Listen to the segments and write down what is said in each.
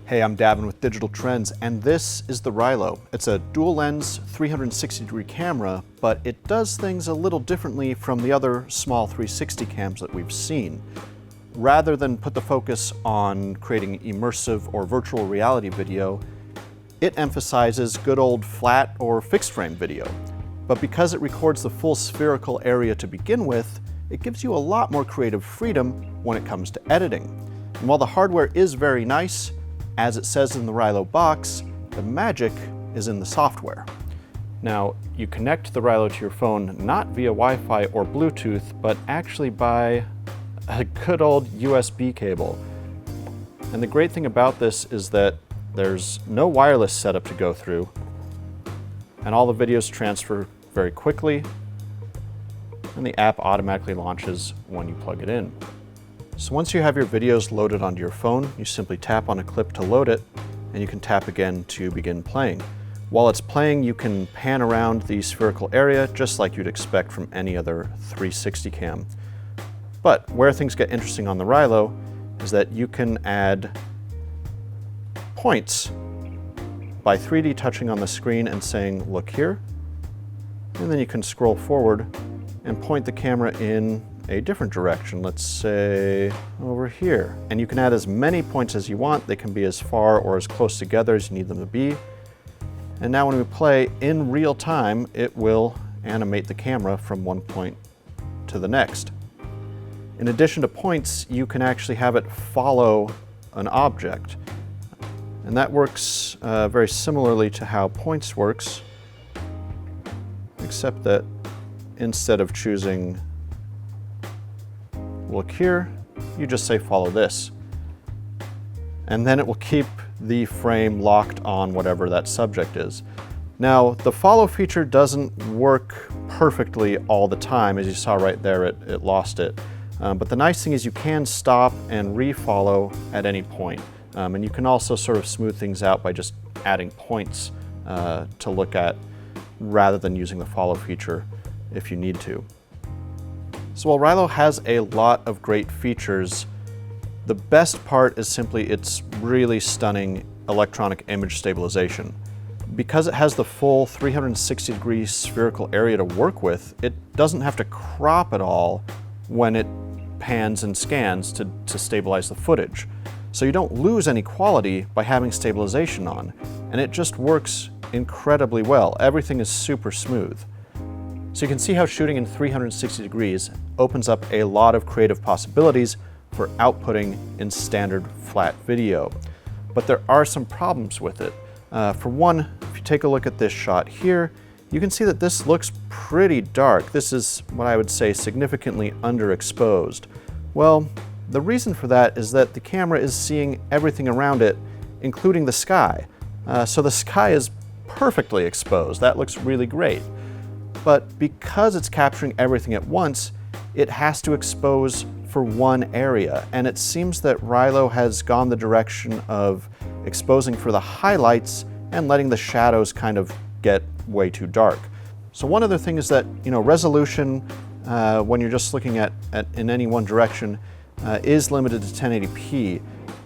Hey, I'm Davin with Digital Trends, and this is the Rylo. It's a dual lens 360-degree camera, but it does things a little differently from the other small 360 cams that we've seen. Rather than put the focus on creating immersive or virtual reality video, it emphasizes good old flat or fixed frame video. But because it records the full spherical area to begin with, it gives you a lot more creative freedom when it comes to editing. And while the hardware is very nice, as it says in the Rylo box, the magic is in the software. Now, you connect the Rylo to your phone not via Wi-Fi or Bluetooth, but actually by a good old USB cable. And the great thing about this is that there's no wireless setup to go through, and all the videos transfer very quickly, and the app automatically launches when you plug it in. So once you have your videos loaded onto your phone, you simply tap on a clip to load it, and you can tap again to begin playing. While it's playing, you can pan around the spherical area just like you'd expect from any other 360 cam. But where things get interesting on the Rylo is that you can add points by 3D touching on the screen and saying, look here, and then you can scroll forward and point the camera in a different direction, let's say over here. And you can add as many points as you want. They can be as far or as close together as you need them to be. And now when we play in real time, it will animate the camera from one point to the next. In addition to points, you can actually have it follow an object. And that works very similarly to how points works, except that instead of choosing look here, you just say follow this. And then it will keep the frame locked on whatever that subject is. Now, the follow feature doesn't work perfectly all the time. As you saw right there, it lost it. But the nice thing is you can stop and refollow at any point. And you can also sort of smooth things out by just adding points to look at rather than using the follow feature if you need to. So while Rylo has a lot of great features, the best part is simply its really stunning electronic image stabilization. Because it has the full 360-degree spherical area to work with, it doesn't have to crop at all when it pans and scans to stabilize the footage. So you don't lose any quality by having stabilization on, and it just works incredibly well. Everything is super smooth. So you can see how shooting in 360 degrees opens up a lot of creative possibilities for outputting in standard flat video. But there are some problems with it. For one, if you take a look at this shot here, you can see that this looks pretty dark. This is what I would say significantly underexposed. Well, the reason for that is that the camera is seeing everything around it, including the sky. So the sky is perfectly exposed. That looks really great. But because it's capturing everything at once, it has to expose for one area. And it seems that Rylo has gone the direction of exposing for the highlights and letting the shadows kind of get way too dark. So one other thing is that, resolution, when you're just looking at in any one direction, is limited to 1080p.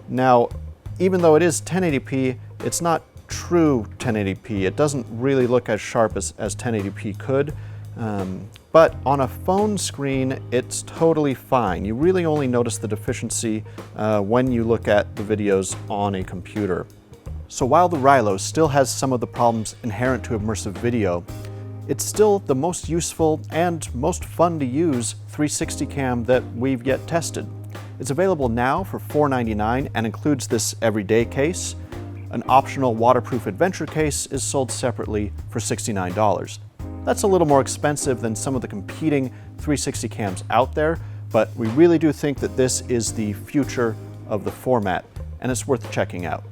Now, even though it is 1080p, it's not true 1080p. It doesn't really look as sharp as 1080p could, but on a phone screen, it's totally fine. You really only notice the deficiency when you look at the videos on a computer. So while the Rylo still has some of the problems inherent to immersive video, it's still the most useful and most fun to use 360 cam that we've yet tested. It's available now for $4.99 and includes this everyday case. An optional waterproof adventure case is sold separately for $69. That's a little more expensive than some of the competing 360 cams out there, but we really do think that this is the future of the format, and it's worth checking out.